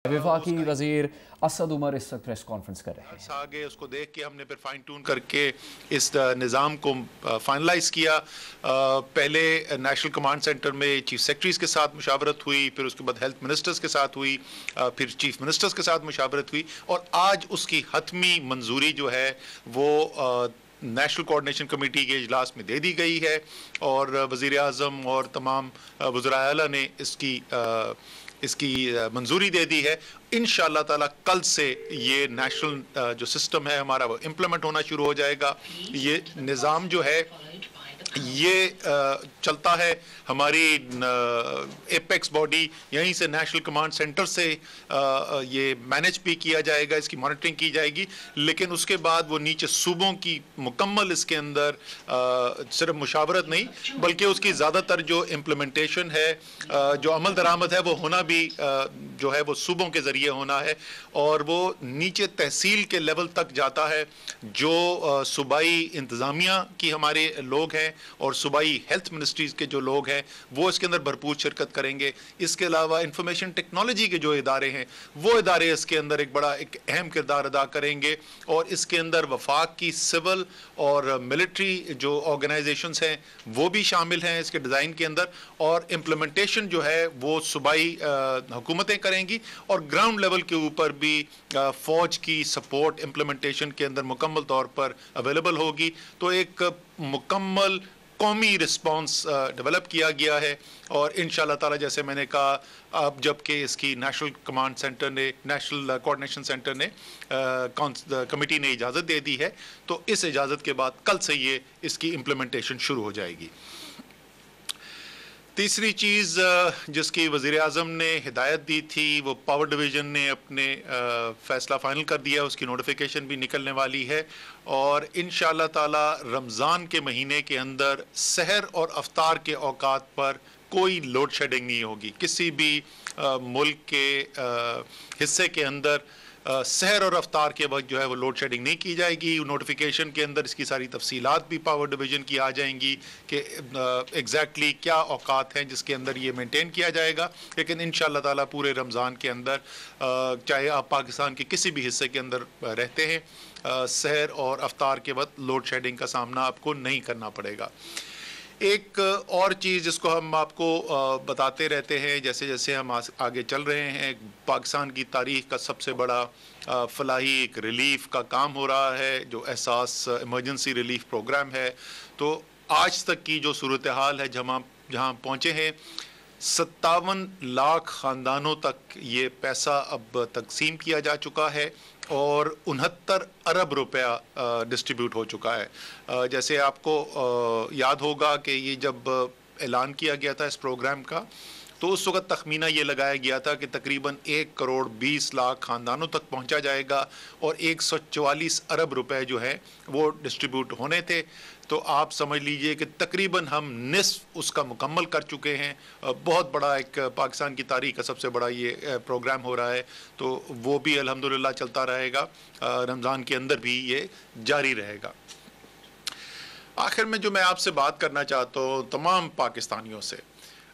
वफाकी वजीर असद उमर इस वक्त प्रेस कॉन्फ्रेंस कर रहे हैं। आगे उसको देख के हमने फिर फाइन ट्यून करके इस निज़ाम को फाइनलाइज किया। पहले नेशनल कमांड सेंटर में चीफ सेक्रेटरीज के साथ मुशावरत हुई, फिर उसके बाद हेल्थ मिनिस्टर्स के साथ हुई, फिर चीफ मिनिस्टर्स के साथ मुशावरत हुई और आज उसकी हतमी मंजूरी जो है वो नेशनल कोऑर्डिनेशन कमेटी के इजलास में दे दी गई है और वज़ीर आज़म और तमाम वज़राए आला ने इसकी मंजूरी दे दी है। इंशाअल्लाह ताला कल से ये नेशनल जो सिस्टम है हमारा वो इम्प्लीमेंट होना शुरू हो जाएगा। ये निज़ाम जो है ये चलता है हमारी एपेक्स बॉडी, यहीं से नेशनल कमांड सेंटर से ये मैनेज भी किया जाएगा, इसकी मॉनिटरिंग की जाएगी, लेकिन उसके बाद वो नीचे सूबों की मुकम्मल इसके अंदर सिर्फ मुशावरत नहीं बल्कि उसकी ज़्यादातर जो इम्प्लीमेंटेशन है, जो अमल दरामद है, वो होना भी जो है वो सूबों के ज़रिए होना है और वो नीचे तहसील के लेवल तक जाता है। जो सूबाई इंतज़ामिया की हमारे लोग हैं और सूबाई हेल्थ मिनिस्ट्रीज़ के जो लोग हैं वो इसके अंदर भरपूर शिरकत करेंगे। इसके अलावा इंफॉर्मेशन टेक्नोलॉजी के जो इदारे हैं वो इदारे इसके अंदर एक अहम किरदार अदा करेंगे और इसके अंदर वफाक की सिविल और मिलिट्री जो ऑर्गेनाइजेशंस हैं वो भी शामिल हैं इसके डिज़ाइन के अंदर और इम्प्लीमेंटेशन जो है वो सूबाई हुकूमतें करेंगी और ग्राउंड लेवल के ऊपर भी फ़ौज की सपोर्ट इम्प्लीमेंटेशन के अंदर मुकम्मल तौर पर अवेलेबल होगी। तो एक मुकम्मल कौमी रिस्पांस डेवलप किया गया है और इंशाअल्लाह ताला जैसे मैंने कहा अब जबकि इसकी नेशनल कमांड सेंटर ने, नेशनल कोऑर्डिनेशन सेंटर ने कमेटी ने इजाज़त दे दी है तो इस इजाज़त के बाद कल से ये इसकी इम्प्लीमेंटेशन शुरू हो जाएगी। तीसरी चीज़ जिसकी वज़ीर आज़म ने हिदायत दी थी वो पावर डिवीज़न ने अपने फ़ैसला फ़ाइनल कर दिया, उसकी नोटिफिकेशन भी निकलने वाली है और इंशाअल्लाह ताला रमज़ान के महीने के अंदर सहर और अफ्तार के औकात पर कोई लोड शेडिंग नहीं होगी। किसी भी मुल्क के हिस्से के अंदर सहर और अफ्तार के वक्त जो है वो लोड शेडिंग नहीं की जाएगी। नोटिफिकेशन के अंदर इसकी सारी तफसीलात भी पावर डिवीज़न की आ जाएंगी कि एग्जैक्टली क्या औकात हैं जिसके अंदर ये मेंटेन किया जाएगा। लेकिन इंशाअल्लाह ताला पूरे रमज़ान के अंदर चाहे आप पाकिस्तान के किसी भी हिस्से के अंदर रहते हैं सहर और अफ्तार के वक्त लोड शेडिंग का सामना आपको नहीं करना पड़ेगा। एक और चीज़ जिसको हम आपको बताते रहते हैं जैसे जैसे हम आगे चल रहे हैं, पाकिस्तान की तारीख़ का सबसे बड़ा फलाही एक रिलीफ का काम हो रहा है जो एहसास इमरजेंसी रिलीफ प्रोग्राम है। तो आज तक की जो सूरत हाल है जहाँ पहुँचे हैं 57 लाख ख़ानदानों तक ये पैसा अब तकसीम किया जा चुका है और 69 अरब रुपया डिस्ट्रीब्यूट हो चुका है। जैसे आपको याद होगा कि ये जब ऐलान किया गया था इस प्रोग्राम का तो उस वक़्त तखमीना ये लगाया गया था कि तकरीबन 1 करोड़ 20 लाख ख़ानदानों तक पहुंचा जाएगा और 144 अरब रुपए जो है वो डिस्ट्रीब्यूट होने थे। तो आप समझ लीजिए कि तकरीबन हम निस्फ उसका मुकम्मल कर चुके हैं। बहुत बड़ा एक पाकिस्तान की तारीख़ का सबसे बड़ा ये प्रोग्राम हो रहा है तो वो भी अल्हम्दुलिल्लाह चलता रहेगा, रमज़ान के अंदर भी ये जारी रहेगा। आखिर में जो मैं आपसे बात करना चाहता हूँ तमाम पाकिस्तानियों से,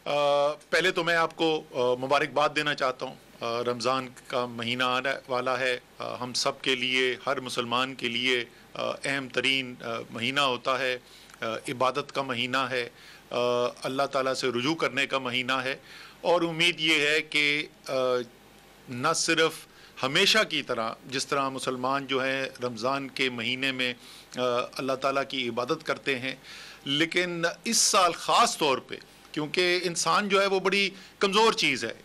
पहले तो मैं आपको मुबारकबाद देना चाहता हूँ। रमज़ान का महीना आने वाला है, हम सब के लिए, हर मुसलमान के लिए अहम तरीन महीना होता है, इबादत का महीना है, अल्लाह ताला से रुजू करने का महीना है और उम्मीद ये है कि न सिर्फ़ हमेशा की तरह जिस तरह मुसलमान जो है रमज़ान के महीने में अल्लाह ताला की इबादत करते हैं, लेकिन इस साल ख़ास तौर पे क्योंकि इंसान जो है वो बड़ी कमज़ोर चीज़ है,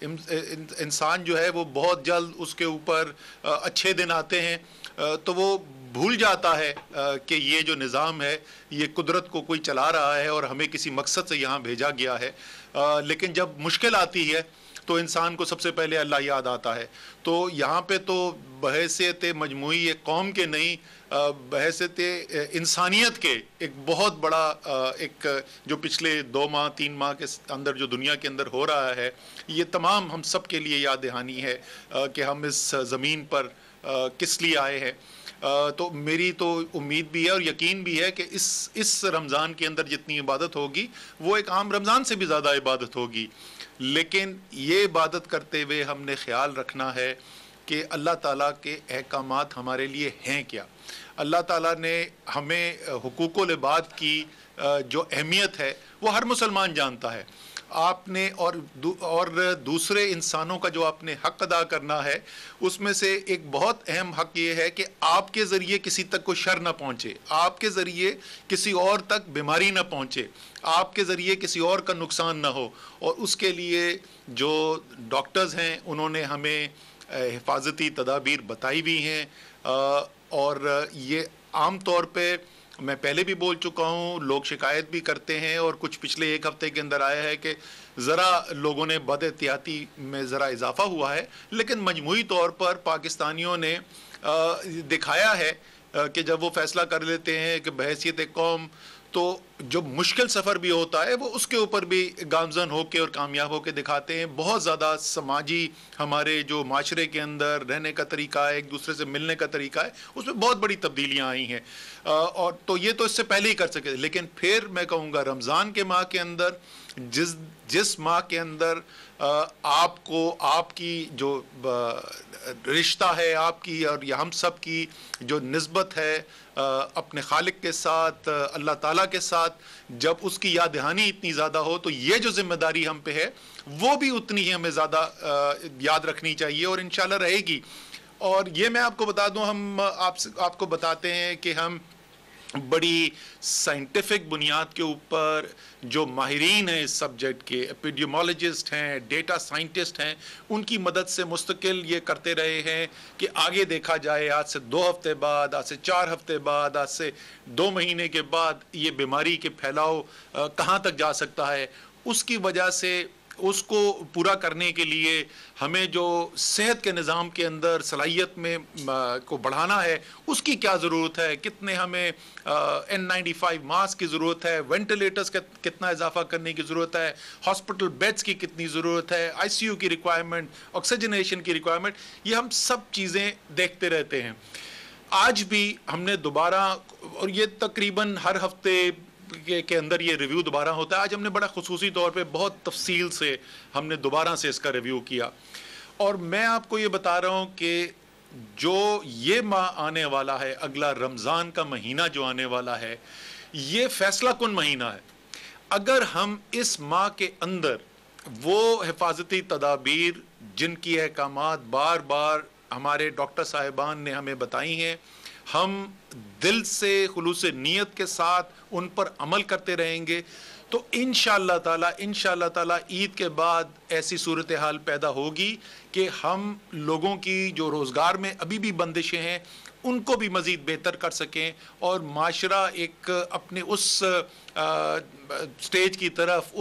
इंसान जो है वो बहुत जल्द उसके ऊपर अच्छे दिन आते हैं तो वो भूल जाता है कि ये जो निज़ाम है ये कुदरत को कोई चला रहा है और हमें किसी मकसद से यहाँ भेजा गया है। लेकिन जब मुश्किल आती है तो इंसान को सबसे पहले अल्लाह याद आता है। तो यहाँ पे तो बहैसियत मजमूई एक कौम के नहीं, बहैसियत इंसानियत के एक बहुत बड़ा एक जो पिछले 2 माह 3 माह के अंदर जो दुनिया के अंदर हो रहा है ये तमाम हम सब के लिए याद दहानी है कि हम इस ज़मीन पर किस लिए आए हैं। तो मेरी तो उम्मीद भी है और यकीन भी है कि इस रमज़ान के अंदर जितनी इबादत होगी वो एक आम रमज़ान से भी ज़्यादा इबादत होगी। لیکن یہ عبادت کرتے ہوئے ہم نے خیال رکھنا ہے کہ اللہ تعالیٰ کے احکامات ہمارے لیے ہیں کیا. اللہ تعالیٰ نے ہمیں حقوق العباد کی جو اہمیت ہے وہ ہر مسلمان جانتا ہے. آپ نے اور دوسرے انسانوں کا جو آپ نے حق ادا کرنا ہے اس میں سے ایک بہت اہم حق یہ ہے کہ آپ کے ذریعے کسی تک کوئی شر نہ پہنچے, آپ کے ذریعے کسی اور تک بیماری نہ پہنچے, آپ کے ذریعے کسی اور کا نقصان نہ ہو. اور اس کے لیے جو ڈاکٹرز ہیں انہوں نے ہمیں حفاظتی تدابیر بتائی بھی ہیں, اور یہ عام طور پہ میں پہلے بھی بول چکا ہوں, لوگ شکایت بھی کرتے ہیں اور کچھ پچھلے ایک ہفتے کے اندر آیا ہے کہ ذرا لوگوں نے بد احتیاطی میں ذرا اضافہ ہوا ہے, لیکن مجموعی طور پر پاکستانیوں نے دکھایا ہے کہ جب وہ فیصلہ کر لیتے ہیں کہ بحیثیت قوم تو جو مشکل سفر بھی ہوتا ہے وہ اس کے اوپر بھی گامزن ہو کے اور کامیاب ہو کے دکھاتے ہیں. بہت زیادہ سماجی ہمارے جو معاشرے کے اندر رہنے کا طریقہ ہے, ایک دوسرے سے ملنے کا طریقہ ہے, اس میں بہت بڑی تبدیلیاں آئی ہیں. اور تو یہ تو اس سے پہلے ہی کر سکے, لیکن پھر میں کہوں گا رمضان کے ماہ کے اندر جس ماہ کے اندر آپ کو آپ کی جو رشتہ ہے آپ کی اور یہ ہم سب کی جو نسبت ہے اپنے خالق کے ساتھ, اللہ تعالیٰ کے ساتھ, جب اس کی یاد دہانی اتنی زیادہ ہو تو یہ جو ذمہ داری ہم پہ ہے وہ بھی اتنی ہی ہمیں زیادہ یاد رکھنی چاہیے اور انشاءاللہ رہے گی. اور یہ میں آپ کو بتا دوں, ہم آپ کو بتاتے ہیں کہ ہم بڑی سائنٹیفک بنیاد کے اوپر جو ماہرین ہیں اس سبجیکٹ کے, ایپیڈیمولوجسٹ ہیں, ڈیٹا سائنٹسٹ ہیں, ان کی مدد سے مستقل یہ کرتے رہے ہیں کہ آگے دیکھا جائے آج سے 2 ہفتے بعد, آج سے 4 ہفتے بعد, آج سے 2 مہینے کے بعد یہ بیماری کے پھیلاؤ کہاں تک جا سکتا ہے. اس کی وجہ سے اس کو پورا کرنے کے لیے ہمیں جو صحت کے نظام کے اندر صلاحیت میں کو بڑھانا ہے اس کی کیا ضرورت ہے, کتنے ہمیں N95 ماسک کی ضرورت ہے, وینٹیلیٹرز کا کتنا اضافہ کرنے کی ضرورت ہے, ہاسپٹل بیڈز کی کتنی ضرورت ہے, ICU کی ریکوائرمنٹ, آکسیجنیشن کی ریکوائرمنٹ, یہ ہم سب چیزیں دیکھتے رہتے ہیں. آج بھی ہم نے دوبارہ, اور یہ تقریباً ہر ہفتے کے اندر یہ ریویو دوبارہ ہوتا ہے, آج ہم نے بڑا خصوصی طور پہ بہت تفصیل سے ہم نے دوبارہ سے اس کا ریویو کیا. اور میں آپ کو یہ بتا رہا ہوں کہ جو یہ ماہ آنے والا ہے, اگلا رمضان کا مہینہ جو آنے والا ہے, یہ فیصلہ کن مہینہ ہے. اگر ہم اس ماہ کے اندر وہ حفاظتی تدابیر جن کی احکامات بار بار ہمارے ڈاکٹر صاحبان نے ہمیں بتائی ہیں, ہم دل سے خلوص نیت کے ساتھ ان پر عمل کرتے رہیں گے تو انشاءاللہ تعالی عید کے بعد ایسی صورتحال پیدا ہوگی کہ ہم لوگوں کی جو روزگار میں ابھی بھی بندشیں ہیں ان کو بھی مزید بہتر کر سکیں اور معاشرہ ایک اپنے اس سٹیج کی طرف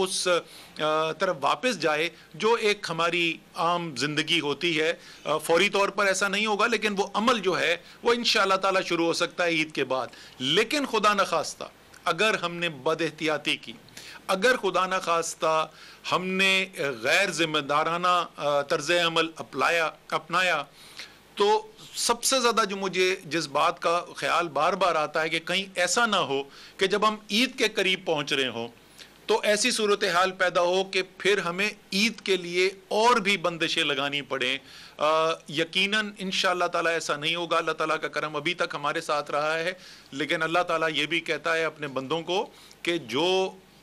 واپس جائے جو ایک ہماری عام زندگی ہوتی ہے. فوری طور پر ایسا نہیں ہوگا, لیکن وہ عمل جو ہے وہ انشاءاللہ تعالی شروع ہو سکتا ہے عید کے بعد. لیکن خدا نخواستہ اگر ہم نے بد احتیاطی کی, اگر خدا نخواستہ ہم نے غیر ذمہ دارانہ طرز عمل اپنایا تو سب سے زیادہ جو مجھے جس بات کا خیال بار بار آتا ہے کہ کہیں ایسا نہ ہو کہ جب ہم عید کے قریب پہنچ رہے ہوں تو ایسی صورتحال پیدا ہو کہ پھر ہمیں عید کے لیے اور بھی بندشیں لگانی پڑیں. یقیناً انشاءاللہ تعالیٰ ایسا نہیں ہوگا. اللہ تعالیٰ کا کرم ابھی تک ہمارے ساتھ رہا ہے, لیکن اللہ تعالیٰ یہ بھی کہتا ہے اپنے بندوں کو کہ جو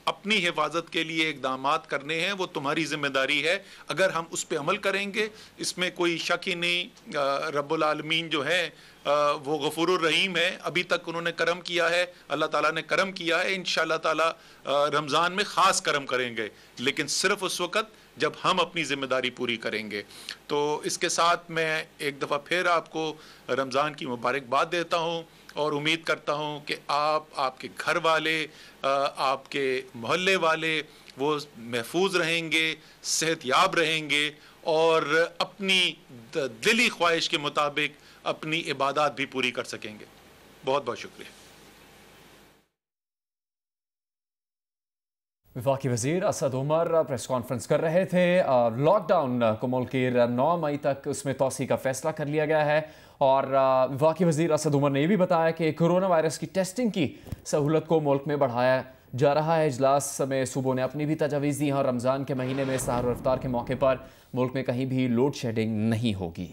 اپنی حفاظت کے لیے اقدامات کرنے ہیں وہ تمہاری ذمہ داری ہے. اگر ہم اس پہ عمل کریں گے اس میں کوئی شک ہی نہیں. رب العالمین جو ہے وہ غفور الرحیم ہے, ابھی تک انہوں نے کرم کیا ہے, اللہ تعالیٰ نے کرم کیا ہے. انشاءاللہ تعالیٰ رمضان میں خاص کرم کریں گے, لیکن صرف اس وقت جب ہم اپنی ذمہ داری پوری کریں گے. تو اس کے ساتھ میں ایک دفعہ پھر آپ کو رمضان کی مبارکباد دیتا ہوں اور امید کرتا ہوں کہ آپ کے گھر والے, آپ کے محلے والے وہ محفوظ رہیں گے, صحت یاب رہیں گے اور اپنی دلی خواہش کے مطابق اپنی عبادات بھی پوری کر سکیں گے. بہت بہت شکریہ. وفاقی وزیر اسد عمر پریس کانفرنس کر رہے تھے. لاک ڈاؤن کو ملک کی 9 مئی تک اس میں توسیع کا فیصلہ کر لیا گیا ہے اور وفاقی وزیر اسد عمر نے یہ بھی بتایا کہ کرونا وائرس کی ٹیسٹنگ کی سہولت کو ملک میں بڑھایا जा रहा है। इजलास में सूबों ने अपनी भी तजवीज़ दी हैं और रमज़ान के महीने में सहर और इफ्तार के मौके पर मुल्क में कहीं भी लोड शेडिंग नहीं होगी।